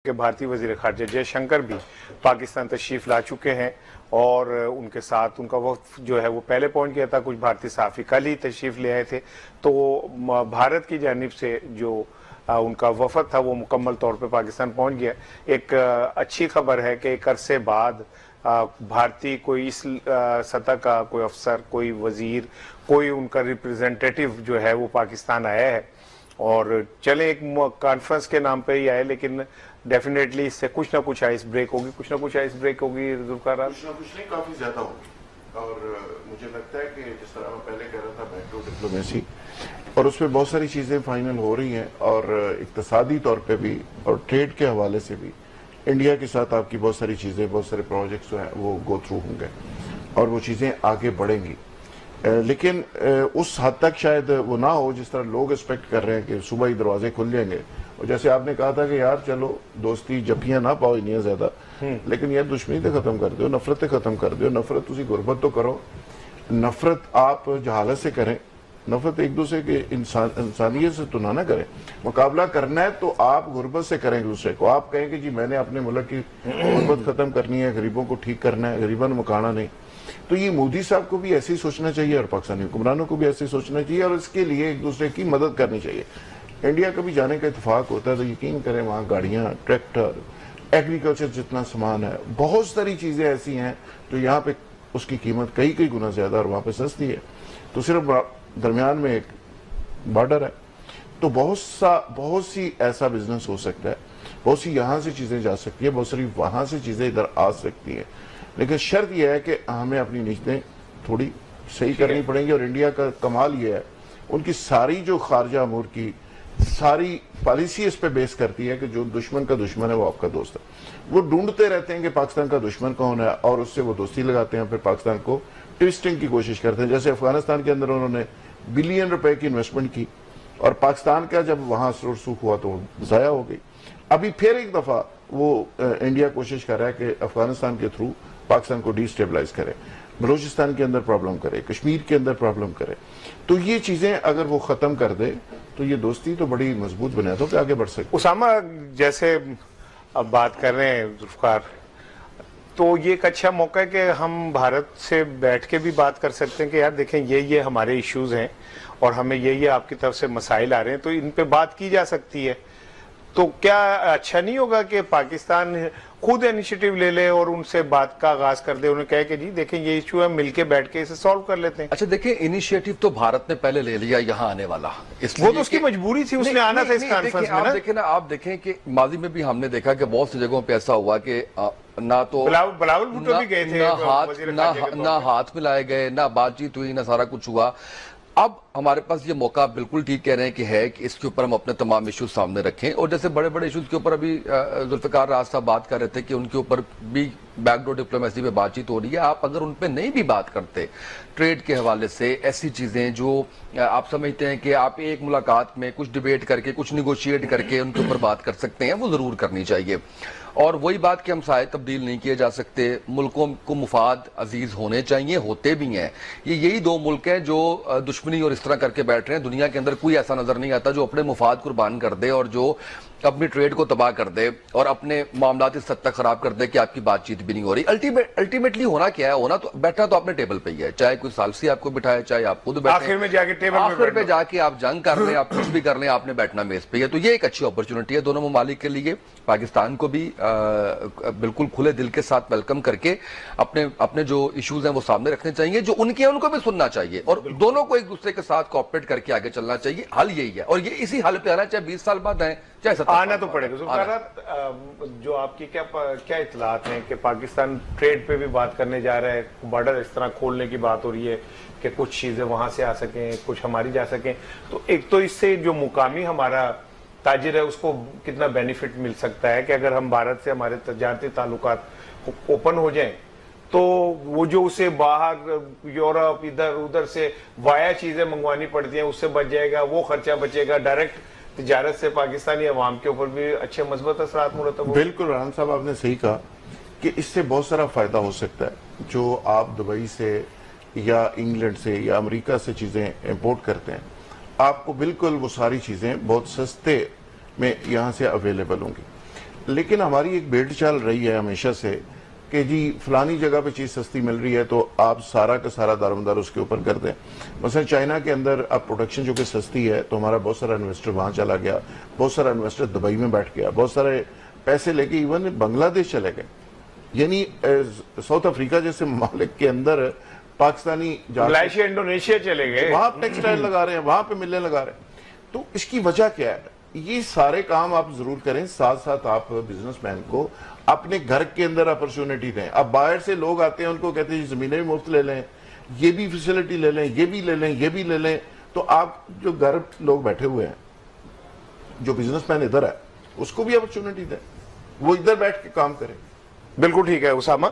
के भारतीय वजीर खारजा जयशंकर भी पाकिस्तान तशरीफ ला चुके हैं और उनके साथ उनका वक्त जो है वो पहले पहुंच गया था। कुछ भारतीय सहाफ़ी कल ही तशरीफ ले आए थे। तो भारत की जानिब से जो उनका वफद था वो मुकम्मल तौर पे पाकिस्तान पहुंच गया। एक अच्छी खबर है कि एक अरसे बाद भारतीय कोई इस सतह का कोई अफसर, कोई वजीर, कोई उनका रिप्रेजेंटेटिव जो है वो पाकिस्तान आया है। और चले एक कॉन्फ्रेंस के नाम पे ही आए, लेकिन डेफिनेटली इससे कुछ ना कुछ आइस ब्रेक होगी, कुछ ना कुछ आइस ब्रेक होगी। जुल्फकार, कुछ ना कुछ नहीं, काफी ज्यादा होगी। और मुझे लगता है कि जिस तरह मैं पहले कह रहा था, बैक टू डिप्लोमेसी, और उसमें बहुत सारी चीजें फाइनल हो रही हैं। और इक्तसादी तौर पे भी और ट्रेड के हवाले से भी इंडिया के साथ आपकी बहुत सारी चीजें, बहुत सारे प्रोजेक्ट्स जो हैं वो गो थ्रू होंगे और वो चीजें आगे बढ़ेंगी। लेकिन उस हद तक शायद वो ना हो जिस तरह लोग एक्सपेक्ट कर रहे हैं कि सुबह ही दरवाजे खुल जाएंगे। और जैसे आपने कहा था कि यार चलो दोस्ती जफियां ना पाओ इनियां ज्यादा, लेकिन यार दुश्मनी तो खत्म कर दो, नफरतें खत्म कर दो। नफरत तुसी गुरबत तो करो, नफरत आप जहालत से करें, नफरत एक दूसरे के इंसानियत से तो ना करें। मुकाबला करना है तो आप गुरबत से करें एक दूसरे को। आप कहें कि जी मैंने अपने मुल्क की गुरबत खत्म करनी है, गरीबों को ठीक करना है, गरीबन मुकाना नहीं। तो ये मोदी साहब को भी ऐसे ही सोचना चाहिए और पाकिस्तानी हुक्मरानों को भी ऐसे ही सोचना चाहिए और इसके लिए एक दूसरे की मदद करनी चाहिए। इंडिया कभी जाने का इत्तेफाक होता है तो यकीन करें वहाँ गाड़ियाँ, ट्रैक्टर, एग्रीकल्चर जितना सामान है, बहुत सारी चीज़ें ऐसी हैं जो यहाँ पे उसकी कीमत कई कई गुना ज़्यादा और वहाँ पे सस्ती है। तो सिर्फ दरमियान में एक बॉर्डर है, तो बहुत सी ऐसा बिजनेस हो सकता है, बहुत सी यहाँ से चीज़ें जा सकती है, बहुत सारी वहाँ से चीज़ें इधर आ सकती हैं। लेकिन शर्त यह है कि हमें अपनी नीयतें थोड़ी सही करनी पड़ेंगी। और इंडिया का कमाल यह है, उनकी सारी जो खारजा अमूर की सारी पॉलिसी इस पे बेस करती है कि जो दुश्मन का दुश्मन है वो आपका दोस्त है। वो ढूंढते रहते हैं कि पाकिस्तान का दुश्मन कौन है और उससे वो दोस्ती लगाते हैं, फिर पाकिस्तान को ट्विस्टिंग की कोशिश करते हैं। जैसे अफगानिस्तान के अंदर उन्होंने बिलियन रुपए की इन्वेस्टमेंट की और पाकिस्तान का जब वहां सुरसुख हुआ तो जाया हो गई। अभी फिर एक दफा वो इंडिया कोशिश कर रहा है कि अफगानिस्तान के थ्रू पाकिस्तान को डिस्टेबलाइज करे, बलूचिस्तान के अंदर प्रॉब्लम करे, कश्मीर के अंदर प्रॉब्लम करे। तो ये चीजें अगर वो खत्म कर दे तो ये दोस्ती तो बड़ी मजबूत बुनियादों पे आगे बढ़ सकती। उसामा, जैसे अब बात कर रहे हैं जुल्फकार, तो ये एक अच्छा मौका है कि हम भारत से बैठ के भी बात कर सकते हैं कि यार देखें ये हमारे इश्यूज हैं और हमें ये आपकी तरफ से मसाइल आ रहे हैं, तो इन पे बात की जा सकती है। तो क्या अच्छा नहीं होगा कि पाकिस्तान खुद इनिशिएटिव ले ले और उनसे बात का आगाज कर दे, उन्हें कहे कि जी देखें ये इशू है, मिलके बैठ के इसे सॉल्व कर लेते हैं। अच्छा देखिए, इनिशिएटिव तो भारत ने पहले ले लिया यहाँ आने वाला, वो तो उसकी मजबूरी थी, उसने आना था इस कॉन्फ्रेंस में ना। आप देखें कि माजी में भी हमने देखा कि बहुत सी जगहों पे ऐसा हुआ कि ना तो बिलावल भुट्टो भी गए थे, ना हाथ मिलाए गए, ना बातचीत हुई, ना सारा कुछ हुआ। अब हमारे पास ये मौका, बिल्कुल ठीक कह रहे हैं कि है कि इसके ऊपर हम अपने तमाम इश्यूज सामने रखें। और जैसे बड़े बड़े इश्यूज के ऊपर अभी जुल्फिकार राज साहब बात कर रहे थे कि उनके ऊपर भी बैकडोर डिप्लोमेसी पे बातचीत हो रही है। आप अगर उन पे नहीं भी बात करते, ट्रेड के हवाले से ऐसी चीजें जो आप समझते हैं कि आप एक मुलाकात में कुछ डिबेट करके, कुछ निगोशिएट करके उनके ऊपर बात कर सकते हैं, वो जरूर करनी चाहिए। और वही बात कि हम साए तब्दील नहीं किए जा सकते, मुल्कों को मुफाद अजीज होने चाहिए, होते भी हैं। यही दो मुल्क हैं जो दुश्मनी और इस तरह करके बैठ रहे हैं। दुनिया के अंदर कोई ऐसा नजर नहीं आता जो अपने मुफाद कुर्बान कर दे और जो अपनी ट्रेड को तबाह कर दे और अपने मामलात इस हद तक खराब कर दे कि आपकी बातचीत भी नहीं हो रही। अल्टीमेटली होना क्या है, होना तो बैठना तो अपने टेबल पे ही है, चाहे कोई सालसी आपको बिठाए, चाहे आप खुद बैठे, आखिर में जाके टेबल आखिर पे जाके आप जंग कर लें, आप कुछ भी कर लें, आपने बैठना मेज पे है। तो ये एक अच्छी अपॉर्चुनिटी है दोनों ममालिक के लिए। पाकिस्तान को भी बिल्कुल खुले दिल के साथ वेलकम करके अपने जो इश्यूज हैं वो सामने रखने चाहिए, जो उनके हैं उनको भी सुनना चाहिए और दोनों को एक दूसरे के साथ कोऑपरेट करके आगे चलना चाहिए। हल यही है और ये इसी हल पे आना, चाहे 20 साल बाद है, चाहे 70 आना तो पड़ेगा। जो आपकी क्या इतलात हैं कि पाकिस्तान ट्रेड पे भी बात करने जा रहा है, बॉर्डर इस तरह खोलने की बात हो रही है कि कुछ चीजें वहां से आ सकें, कुछ हमारी जा सकें। तो एक तो इससे जो मुकामी हमारा ताजिर है उसको कितना बेनिफिट मिल सकता है कि अगर हम भारत से हमारे तजारती ताल्लुकात ओपन हो जाएं तो वो जो उसे बाहर यूरोप इधर उधर से वाया चीजें मंगवानी पड़ती हैं उससे बच जाएगा, वो खर्चा बचेगा। डायरेक्ट तिजारत से पाकिस्तानी अवाम के ऊपर भी अच्छे मजबूत असरात मुरतब। बिल्कुल राना साहब, आपने सही कहा कि इससे बहुत सारा फायदा हो सकता है। जो आप दुबई से या इंग्लैंड से या अमेरिका से चीजें इंपोर्ट करते हैं, आपको बिल्कुल वो सारी चीजें बहुत सस्ते में यहाँ से अवेलेबल होंगी। लेकिन हमारी एक बेल्ट चल रही है हमेशा से कि जी फलानी जगह पे चीज सस्ती मिल रही है तो आप सारा का सारा दारोमदार उसके ऊपर कर दें। मसलन चाइना के अंदर अब प्रोडक्शन जो कि सस्ती है तो हमारा बहुत सारा इन्वेस्टर वहां चला गया, बहुत सारा इन्वेस्टर दुबई में बैठ गया, बहुत सारे पैसे लेके इवन बांग्लादेश चले गए। यानी साउथ अफ्रीका जैसे ममालिक के अंदर पाकिस्तानी मलेशिया इंडोनेशिया चले गए, वहां टेक्सटाइल लगा रहे हैं, वहां पे मिलें लगा रहे हैं। तो इसकी वजह क्या है? ये सारे काम आप जरूर करें, साथ साथ आप बिजनेसमैन को अपने घर के अंदर अपॉर्चुनिटी दें। अब बाहर से लोग आते हैं, उनको कहते हैं जमीनें भी मुफ्त ले लें, ये भी फैसिलिटी ले लें, ये भी ले लें, ये भी ले लें। तो आप जो घर लोग बैठे हुए हैं, जो बिजनेसमैन इधर है, उसको भी अपॉर्चुनिटी दें, वो इधर बैठ के काम करें। बिल्कुल ठीक है उसामा।